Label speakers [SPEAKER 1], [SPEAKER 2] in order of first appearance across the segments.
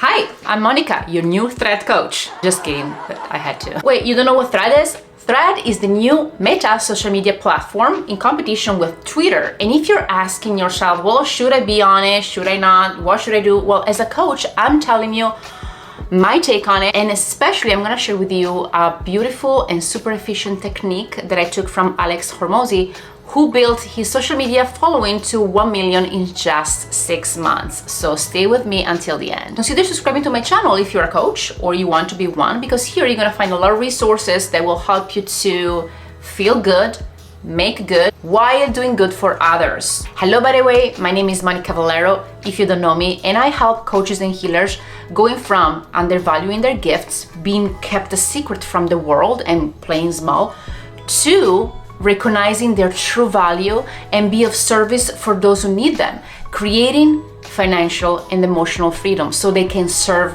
[SPEAKER 1] Hi, I'm Monica, your new Thread coach. Just kidding, but I had to. Wait, you don't know what Thread is? Thread is the new Meta social media platform in competition with Twitter. And if you're asking yourself, well, should I be on it? Should I not? What should I do? Well, as a coach, I'm telling you my take on it. And especially, I'm gonna share with you a beautiful and super efficient technique that I took from Alex Hormosi, who built his social media following to 1 million in just 6 months. So stay with me until the end. Consider subscribing to my channel if you're a coach or you want to be one, because here you're gonna find a lot of resources that will help you to feel good, make good, while doing good for others. Hello, by the way, my name is Monica Valero, if you don't know me, and I help coaches and healers going from undervaluing their gifts, being kept a secret from the world and playing small, to recognizing their true value and be of service for those who need them, creating financial and emotional freedom so they can serve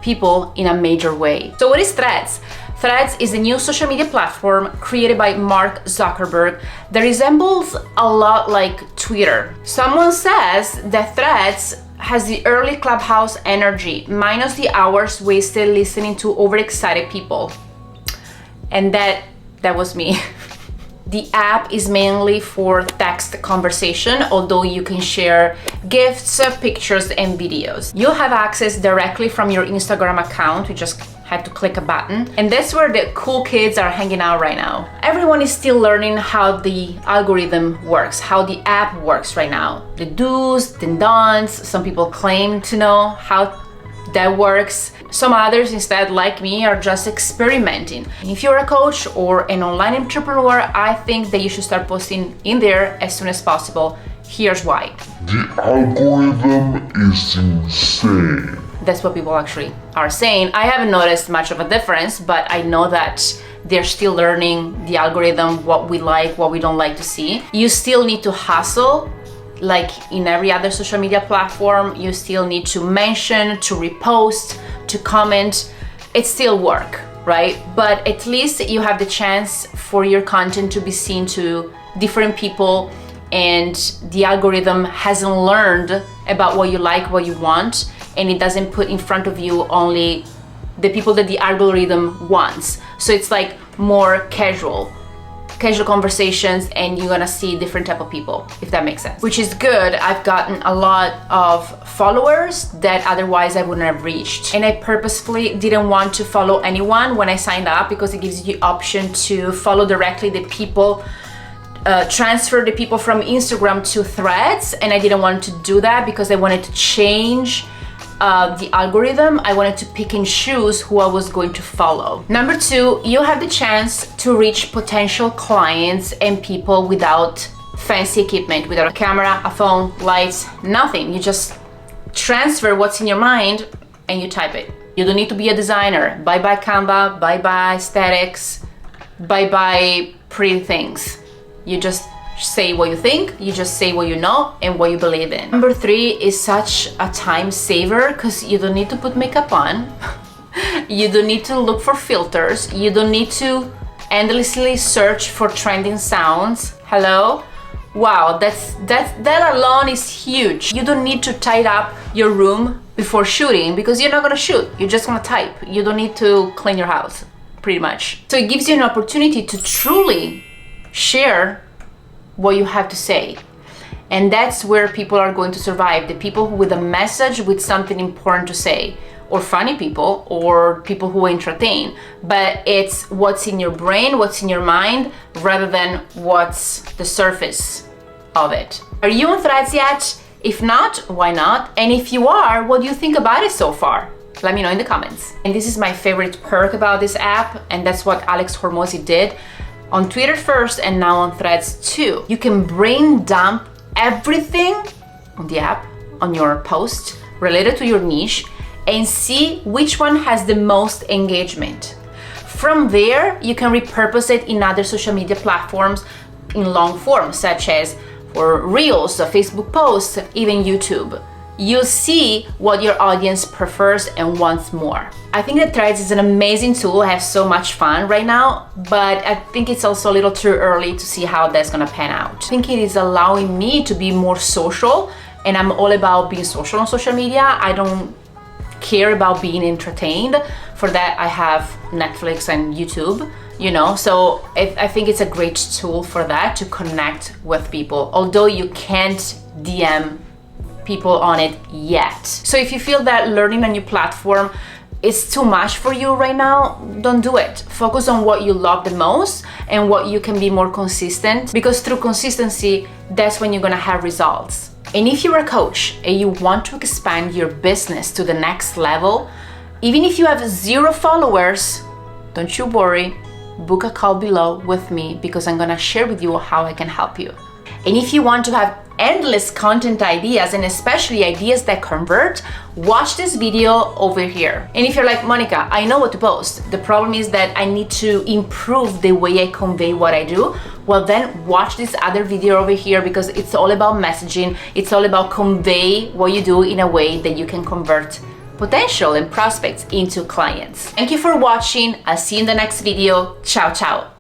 [SPEAKER 1] people in a major way. So what is Threads? Threads is a new social media platform created by Mark Zuckerberg that resembles a lot like Twitter. Someone says that Threads has the early Clubhouse energy, minus the hours wasted listening to overexcited people. And that was me. The app is mainly for text conversation, although you can share gifts, pictures, and videos. You'll have access directly from your Instagram account. You just have to click a button. And that's where the cool kids are hanging out right now. Everyone is still learning how the algorithm works, how the app works right now. The do's, the don'ts. Some people claim to know how that works. Some others instead, like me, are just experimenting. If you're a coach or an online entrepreneur, I think that you should start posting in there as soon as possible. Here's why.
[SPEAKER 2] The algorithm is insane.
[SPEAKER 1] That's what people actually are saying. I haven't noticed much of a difference, but I know that they're still learning the algorithm, what we like, what we don't like to see. You still need to hustle. Like in every other social media platform, you still need to mention, to repost, to comment. It's still work, right? But at least you have the chance for your content to be seen to different people, and the algorithm hasn't learned about what you like, what you want, and it doesn't put in front of you only the people that the algorithm wants. So it's like more casual conversations, and you're gonna see different type of people, if that makes sense, which is good. I've gotten a lot of followers that otherwise I wouldn't have reached, and I purposefully didn't want to follow anyone when I signed up, because it gives you the option to follow directly the people, transfer the people from Instagram to Threads, and I didn't want to do that because I wanted to change the algorithm. I wanted to pick and choose who I was going to follow. Number 2, you have the chance to reach potential clients and people without fancy equipment, without a camera, a phone, lights, nothing. You just transfer what's in your mind and you type it. You don't need to be a designer. Bye-bye Canva, bye-bye aesthetics, bye-bye pretty things. You just say what you think, you just say what you know and what you believe in. Number 3 is such a time saver because you don't need to put makeup on. You don't need to look for filters. You don't need to endlessly search for trending sounds. Hello? Wow, that alone is huge. You don't need to tidy up your room before shooting because you're not gonna shoot. You're just gonna type. You don't need to clean your house, pretty much. So it gives you an opportunity to truly share what you have to say, and that's where people are going to survive. The people with a message, with something important to say, or funny people, or people who entertain, but it's what's in your brain, what's in your mind, rather than what's the surface of it. Are you on Threads yet? If not, why not? And if you are, what do you think about it so far? Let me know in the comments. And this is my favorite perk about this app, and that's what Alex Hormosi did on Twitter first and now on Threads too. You can brain dump everything on the app, on your post related to your niche, and see which one has the most engagement. From there, you can repurpose it in other social media platforms in long form, such as for Reels, Facebook posts, even YouTube. You'll see what your audience prefers and wants more. I think that Threads is an amazing tool. I have so much fun right now, but I think it's also a little too early to see how that's gonna pan out. I think it is allowing me to be more social, and I'm all about being social on social media. I don't care about being entertained, for that I have Netflix and YouTube, you know, so I think it's a great tool for that, to connect with people, although you can't DM people on it yet. So if you feel that learning a new platform is too much for you right now, don't do it. Focus on what you love the most and what you can be more consistent, because through consistency, that's when you're gonna have results. And if you're a coach and you want to expand your business to the next level, even if you have 0 followers, don't you worry, book a call below with me, because I'm gonna share with you how I can help you. And if you want to have endless content ideas, and especially ideas that convert, watch this video over here. And if you're like, Monica, I know what to post, the problem is that I need to improve the way I convey what I do, well then watch this other video over here, because it's all about messaging. It's all about convey what you do in a way that you can convert potential and prospects into clients. Thank you for watching. I'll see you in the next video. Ciao, ciao.